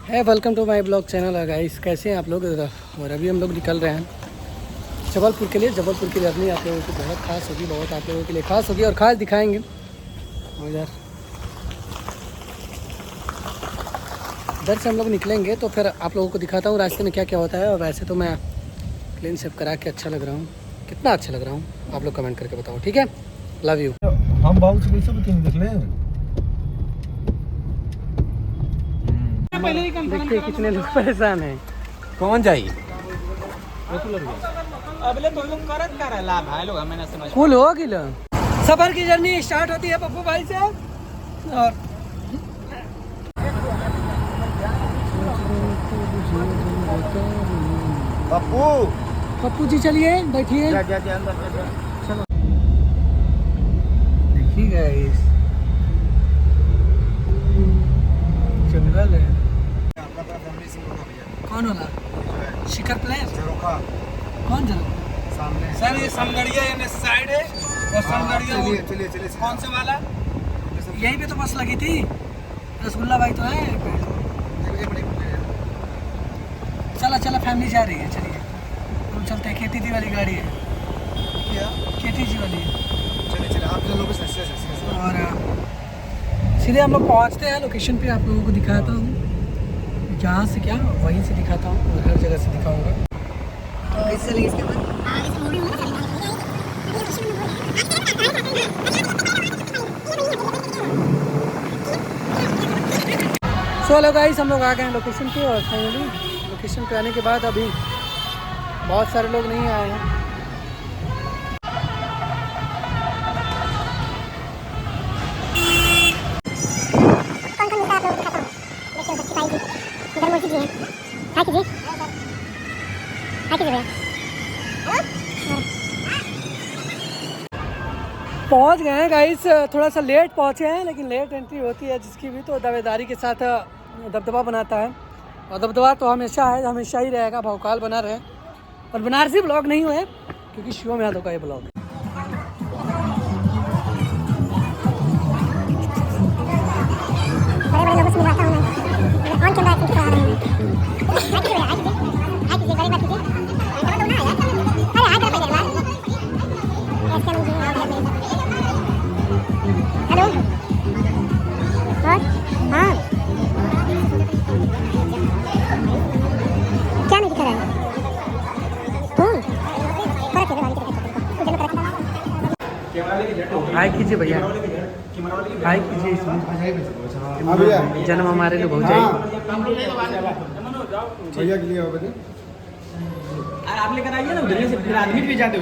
है welcome to my blog channel है guys. कैसे हैं आप लोग? और अभी हम लोग निकल रहे हैं जबलपुर के लिए। जबलपुर की जर्नी आप लोगों की बहुत खास होगी, बहुत आप लोगों के लिए खास होगी और खास दिखाएंगे। और यार इधर से हम लोग निकलेंगे तो फिर आप लोगों को दिखाता हूँ रास्ते में क्या क्या होता है। और वैसे तो मैं क्लीन शेप करा के अच्छा लग रहा हूँ। कितना अच्छा लग रहा हूँ आप लोग कमेंट करके बताओ, ठीक है? Love you. हम बहुत से पैसे बतेंगे, देख लें। देखिए कितने लोग परेशान हैं। कौन जाई? अबले तो लोग करत का रहा भाई लोग हमें ना समझ फुल हो गिला। सफर की जर्नी स्टार्ट होती है पप्पू भाई से। और पप्पू पप्पू जी चलिए बैठिए। चलो देखिए गाइस, जंगल है। कौन वाला? शिखर प्लेस? कौन जरा? सामने सर ये समगड़िया यानी साइड है और समगड़िया चलिए चलिए कौन से वाला? यहीं पे तो बस लगी थी। रसगुल्ला भाई तो है। चला चला फैमिली जा रही है, चलिए हम चलते हैं। केटी जी वाली गाड़ी है, केटी जी वाली है। चलिए आप लोग और सीधे हम लोग पहुँचते हैं लोकेशन पे। आप लोगों को दिखाता हूँ जहाँ से क्या वहीं से दिखाता हूँ और हर जगह से दिखाऊंगा। तो कैसे चलेंगे इसके बाद? सो हेलो गाइस, हम लोग आ गए हैं लोकेशन पे। और फाइनली लोकेशन पे आने के बाद अभी बहुत सारे लोग नहीं आए हैं। पहुंच गए हैं गाइस। थोड़ा सा लेट पहुंचे हैं, लेकिन लेट एंट्री होती है जिसकी भी तो दावेदारी के साथ दबदबा बनाता है। और दबदबा तो हमेशा है, हमेशा ही रहेगा, भौकाल बना रहे। और बनारसी ब्लॉग नहीं हुए क्योंकि शिवम यादव का ये ब्लॉग है। हाय कीजिए भैया, हाय कीजिए इसमें। जन्म हमारे लिए बहुत चाहिए। भैया के लिए आप लेकर आइए ना, उधर से फिर आदमी भी जाते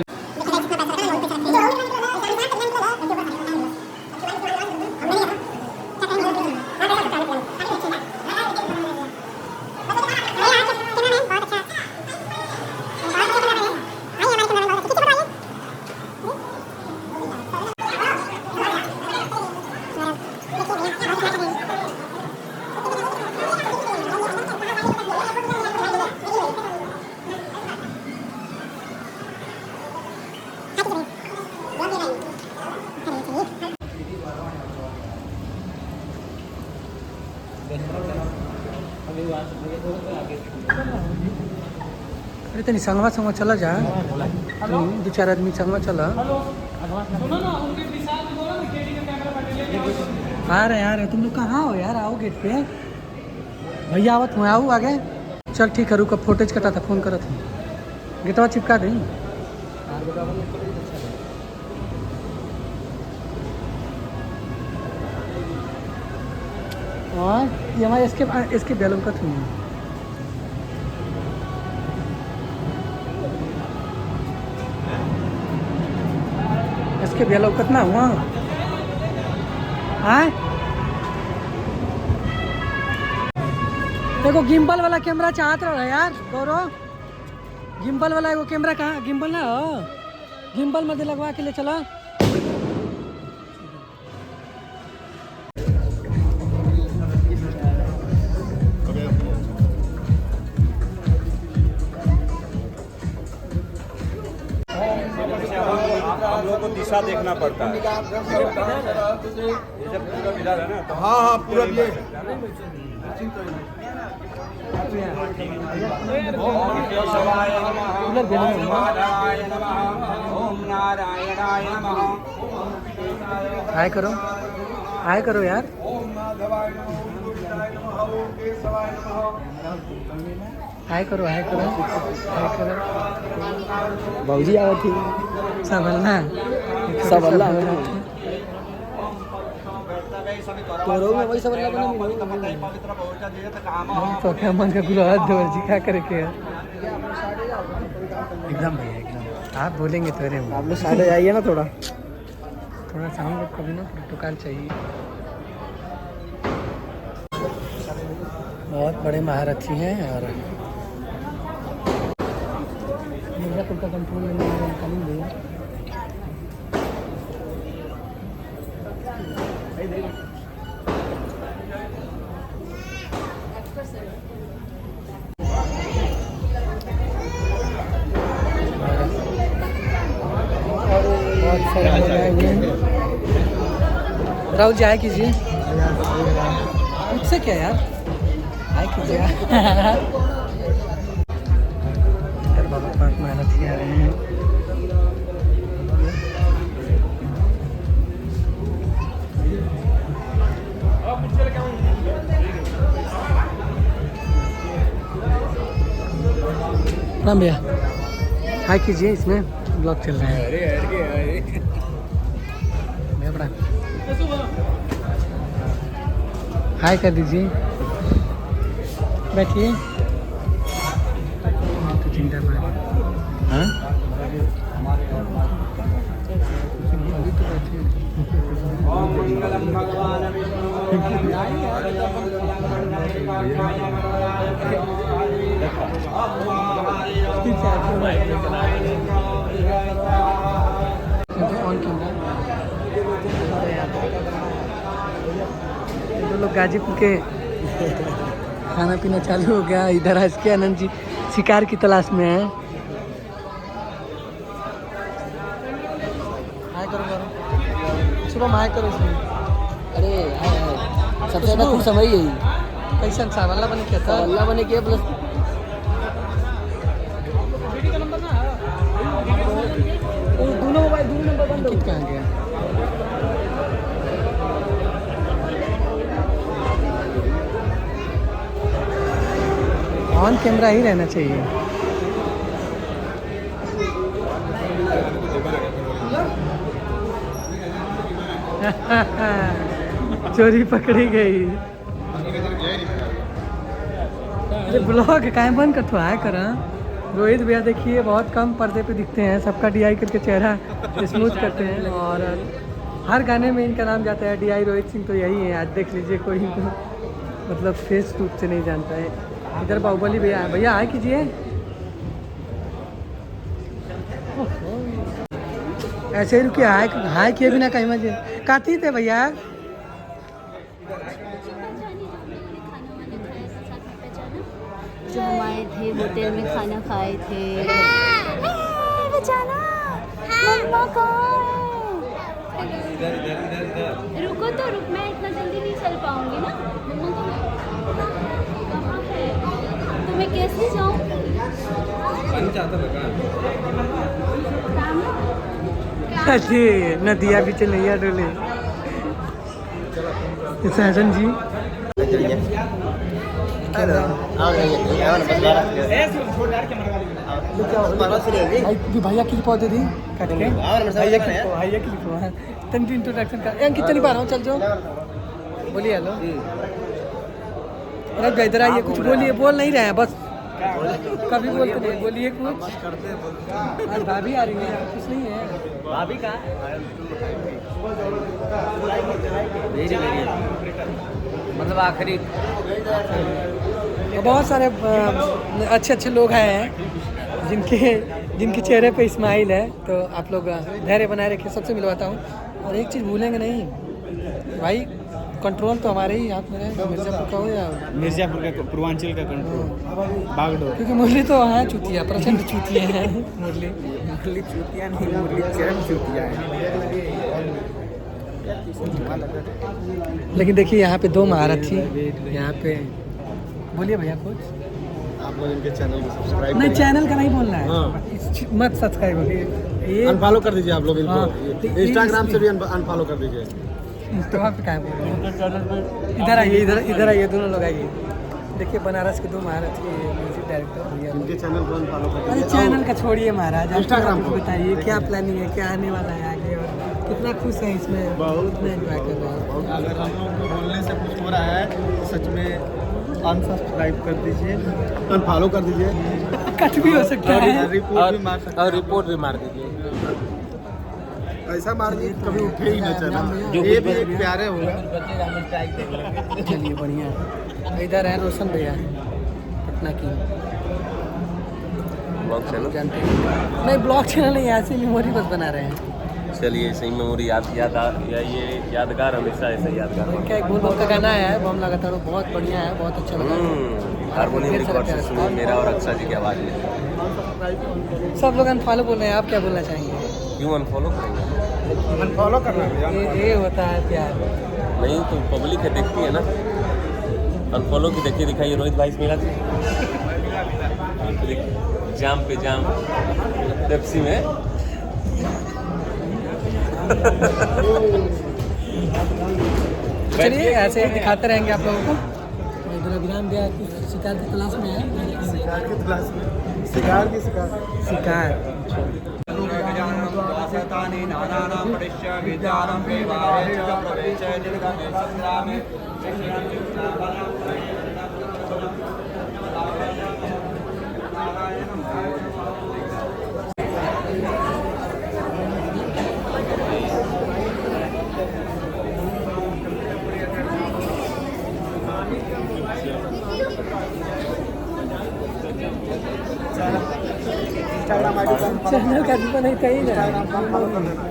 अरे तनी संगवा संगवा चला जा, दो चार आदमी संगवा चला। आ रहे तुम लोग कहाँ हो यार? आओ गेट पे। भैया आवत हूँ, आओ आगे। चल ठीक है, रुक। फोटेज कटा था, फ़ोन करा था। गेटवा चिपका दें। और ये हमारे इसके बैलों का थी। इसके बैलों कितना हुआ? हाँ देखो, गिम्बल वाला कैमरा चाहते रहो यार गौरव। गिम्बल वाला वो कैमरा कहाँ? गिम्बल ना हो, गिम्बल मध्य लगवा के ले चला। हम लोग को दिशा देखना पड़ता है। जब पूरा इधर है ना, तो हाँ पूरा ये हाय करो, हाय करो यार। हाय करो, हाय करो, हाय करो। बाबूजी आवा थी सबल्ला सबल्ला तो क्या मन का गुलाब दौर जी क्या करे के एकदम भैया एकदम आप बोलेंगे तो अरे आप लोग साइड आइए ना थोड़ा थोड़ा सा हम लोग को भी ना प्रोटोकॉल चाहिए। बहुत बड़े महारथी हैं और मिर्ज़ापुर का कंट्रोल लेने में निकालेंगे भैया। बहुत सारे लोग आए हुए हैं। राहुल जी आए कीजिए, मुझसे क्या यार, आए कीजिए। बाबा पार्क में महारथी आ रहे हैं। प्रणाम भैया, हाय कीजिए, इसमें ब्लॉग चल रहा है। भैया प्रणाम, हाय कर दीजिए, बैठिए। तो चिंता मत, हाँ लोग गाजीपुर के खाना पीना चालू हो गया। इधर आज के आनंद जी शिकार की तलाश में हैं। हाय करो करो, शुभम हाय करो इसमें। अरे सबसे ज़्यादा खुश हमारी यही कैसा चावल्ला बने क्या था, अल्लाह बने के प्लस दोनों मोबाइल दोनों नंबर बंद अंकित कहाँ गया? ऑन कैमरा ही रहना चाहिए। चोरी पकड़ी गई। अरे ब्लॉग काहे बंद कर, आया कर। रोहित भैया देखिए बहुत कम पर्दे पे दिखते हैं, सबका डीआई करके चेहरा स्मूथ करते हैं और हर गाने में इनका नाम जाता है डीआई रोहित सिंह। तो यही है, आज देख लीजिए कोई इनको मतलब फेस रूप से नहीं जानता है। इधर बाहुबली भैया, भैया हाय कीजिए। ऐसे ही रुकिए, हाय हाय किए बिना कहीं मजे काती थे भैया। जो हम आए थे होटल में खाना खाए थे। बचाना मम्मा कहाँ है? रुको तो रुक, मैं इतना जल्दी नहीं चल पाऊंगी ना। मम्मा कहाँ है? तो मैं कैसे जाऊँ? अरे नदिया भी चलैया डोले। सहजन जी भैया क्लिप दे दी काट के। भैया क्लिप तंटी इंट्रोडक्शन का अंकित चल पा रहा हूँ, चल जाओ बोलिए। हेलो अरे इधर आइए, कुछ बोलिए। बोल नहीं रहे हैं बस, कभी बोलते नहीं, बोलिए कुछ। आज भाभी आ रही है, कुछ नहीं है। भाभी का मतलब आखिरी बहुत सारे अच्छे अच्छे लोग हैं जिनके चेहरे पे स्माइल है। तो आप लोग धैर्य बनाए रखिए, सबसे मिलवाता हूँ। और एक चीज़ भूलेंगे नहीं भाई, कंट्रोल तो हमारे ही हाथ में है, मिर्ज़ापुर का हो या मिर्ज़ापुर का पूर्वांचल का कंट्रोल बागडोर। क्योंकि मुरली तो है चूतिया, प्रचंड चूतिया है मुरली। मुरली चूतिया नहीं, मुरली चरम चूतिया है। लेकिन देखिए यहाँ पे दो महारथी, यहाँ पे बोलिए भैया कुछ। आप लोग इनके चैनल को सब्सक्राइब नहीं चैनल का नहीं बोलना है हाँ। मत सब्सक्राइब ये अनफॉलो कर दीजिए आप लोग इनको। हाँ। इंस्टाग्राम से भी अनफॉलो कर दीजिए। इंस्टाग्राम पे कहाँ बोल रहे हैं? इधर आइए, इधर आइए, दोनों लोग आइए। देखिए बनारस के 2 महाराज के म्यूजिक डायरेक्टर भैया। इनके चैनल को अनफॉलो कर अरे दीजिए। चैनल का छोड़िए महाराज, इंस्टाग्राम को बताइए क्या प्लानिंग है, क्या आने वाला है आगे, और कितना खुश है इसमें, बहुत में एंजॉय कर रहे हैं। अगर हम लोग को बोलने से कुछ हो रहा है तो सच में अनसब्सक्राइब कर दीजिए, अनफॉलो कर दीजिए। कट भी हो सकता है रिपोर्ट भी मार सकते और रिपोर्ट भी मार दीजिए। ऐसा मार दीजिए कभी उठे ही ना चैनल। ये भी एक प्यारे होगा। चलिए बढ़िया है। इधर है रोशन भैया पटना की, ब्लॉग चैनल जानते हैं नहीं, ब्लॉग चैनल नहीं, ऐसे मेमोरी बस बना रहे हैं। चलिए सही मेमोरी ये यादगार हमेशा ऐसे यादगार। इनका एक बोल बम का गाना है, बम लगातार, वो बहुत बढ़िया है, बहुत अच्छा लगा। हारमोनियम रिकॉर्ड से सुनिए मेरा और अक्षा जी की आवाज़ में। सब लोग अनफॉलो बोल रहे हैं, आप क्या बोलना चाहेंगे? क्यों अनफॉलो करेंगे? अनफॉलो करना भैया। ये होता है प्यार। नहीं तो पब्लिक है, देखती है ना। अनफॉलो की देखिए दिखाइए रोहित भाई मेरा जाम पे जाम पेप्सी में। चलिए ऐसे ही दिखाते रहेंगे आप लोगों को। इधर अभिराम भैया कुछ शिकार की तलाश में है। शिकार की तलाश में, शिकार की शिकार। इंस्टाग्राम आईडी का चैनल का भी नहीं कहीं ना, अनफॉलो कर देना।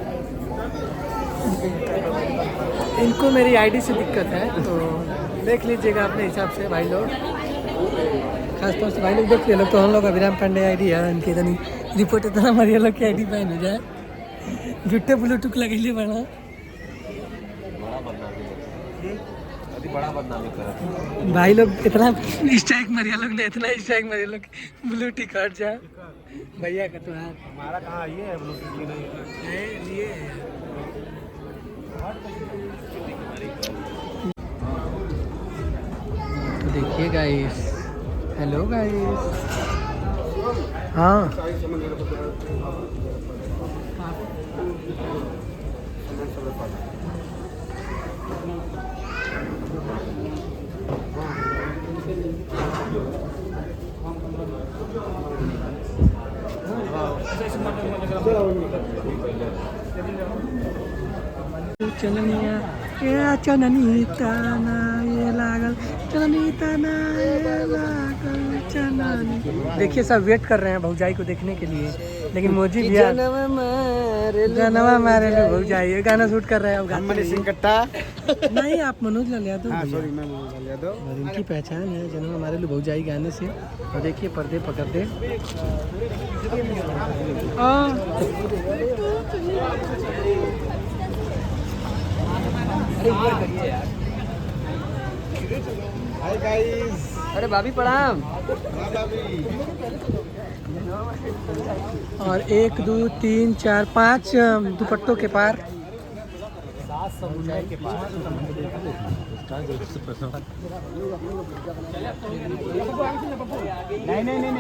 इनको मेरी आईडी से दिक्कत है, तो देख लीजिएगा अपने हिसाब से भाई लोग, खासतौर से भाई लोग देखिए लोग। तो हम लोग अभिराम पांडे आईडी है इनकी, इतनी रिपोर्ट इतना हमारे लोग की आईडी बैन हो जाए, झुट्टे ब्लूटूथ लगेले बना बड़ा बदनामी कर भाई लोग, इतना स्ट्राइक मरिया लोग ने, इतना स्ट्राइक मरिया लोग ब्लूटूथ हट जाए भैया का। तो हमारा कहाँ ये है ब्लूटूथ की नहीं लिए तो देखिए गाइस, हेलो गाइस। हाँ चलनिया ए चननी तना ये लागल, चननी तना ये लागल चननी। देखिए सब वेट कर रहे हैं भौजाई को देखने के लिए, लेकिन मोजी भैया जनवा मारे लो भौजाई, ये गाना शूट कर रहे हैं। हम मनी सिंह कट्टा। नहीं आप मनोज लाल यादव हाँ भैया। सॉरी मैं मनोज लाल यादव। और इनकी पहचान है जनवा मारे लो भौजाई गाने से। और देखिए पर्दे पकड़ते हाय गाइस। अरे भाभी प्रणाम। और 1 2 3 4 5 दुपट्टों के पार।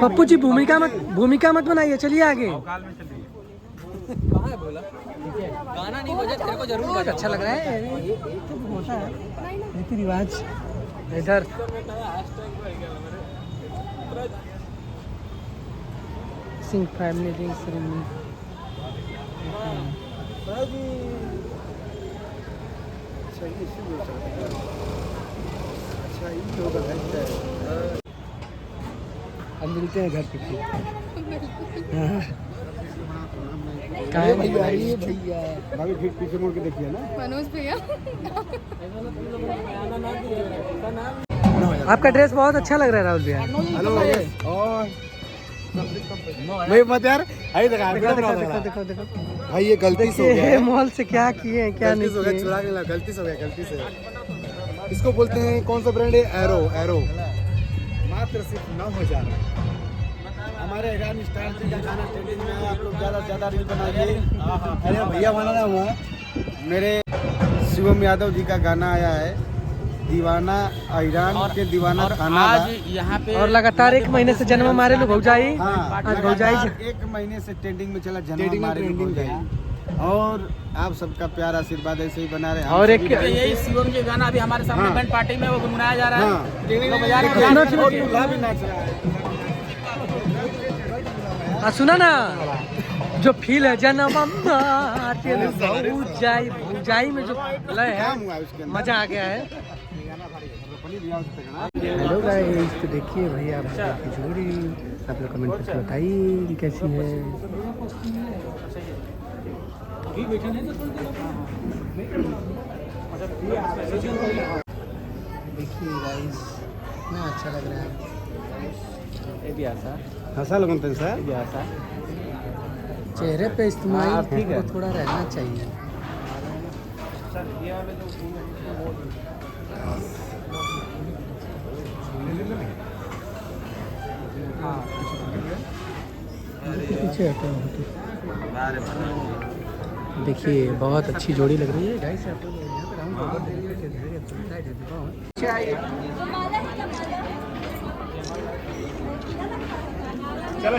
पप्पू जी भूमिका मत बनाइए, चलिए आगे। गाना नहीं बजा, तेरे को जरूर अच्छा लग रहा है, होता है रीति रिवाज इधर। Singh family ring ceremony. हम मिलते हैं घर पे फिर। कहाँ है भैया? भाभी फिर पीछे मुड़ के देखिए ना। मनोज भैया आपका ड्रेस बहुत अच्छा लग रहा है राहुल भैया। हेलो और भाई मत यार, आई देखा देखो देखो भाई ये गलती से हो गया ये है। मॉल से क्या किए हैं क्या गलती नहीं से हो गया, किए। चुरा के ला, गलती से हो गया, गलती से। इसको बोलते हैं कौन सा ब्रांड है? एरो। एरो मात्र मात्र सिर्फ 9,000 हमारे ईरान स्टार जी का गाना ट्रेंडिंग में है। आप लोग ज़्यादा से ज़्यादा रील बनाइए। अरे भैया बनाना हुआ मेरे शिवम यादव जी का गाना आया है दीवाना ईरान के दीवाना खाना यहाँ पे और लगातार 1 महीने से जन्म मारे लो भौजाई। हाँ आज भौजाई 1 महीने से ट्रेंडिंग में चला जन्म मारे लो भौजाई। और आप सबका प्यार आशीर्वाद ऐसे ही बना रहे। और एक यही शिवम के गाना अभी हमारे सामने हाँ। बैंड पार्टी में वो गुनगुनाया जा रहा है। और दूल्हा भी नाच रहा है। सुना ना जो फील है जन्म भौजाई भौजाई में जो लय है हुआ है उसके अंदर। मजा आ गया है। हेलो गाइस, तो देखिए भैया आप की जोड़ी आप लोग कमेंट करके बताइए कि कैसी है। देखिए गाइस कितना अच्छा लग रहा है। ये भी ऐसा हंसा लगन पैसा भी ऐसा चेहरे पे इस्तेमाल ठीक है। थोड़ा रहना चाहिए। पीछे हटो। देखिए बहुत अच्छी जोड़ी लग रही है गाइस। आप लोग यहाँ पे राउंड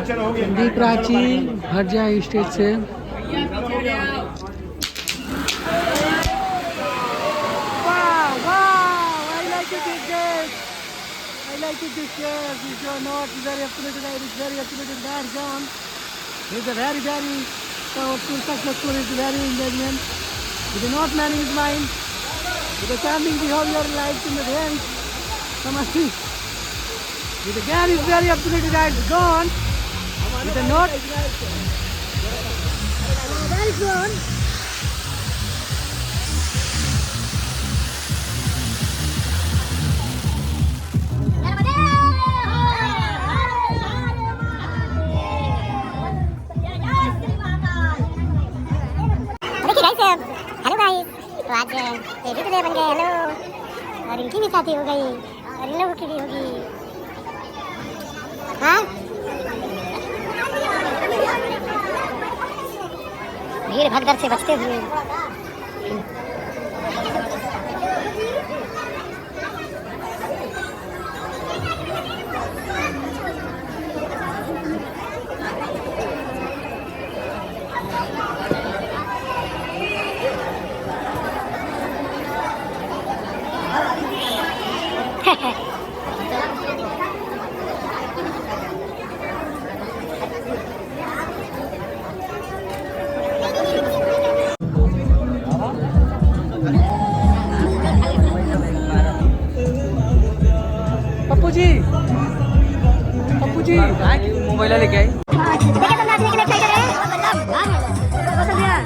चलो हो गया। हिंदी प्राची हट जाए स्टेज से। Successful is very engagement. With not manning his mind, with the charming behavior lights in the hands, Samasti. With the gear is very absolutely right, gone. With the note, very gone. Hello guys, तो आज baby today बन गए। Hello, और इनकी भी शादी हो गई और इन लोगों की भी होगी। हाँ, भीड़ भगदड़ से बचते हुए पप्पू जी मोबाइल लेके आई। देखिए तो नाचने के लिए ट्राई कर रहे हैं। कौशल भैया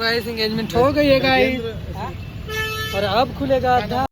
गाइस एंगेजमेंट हो गई है गाइस और अब खुलेगा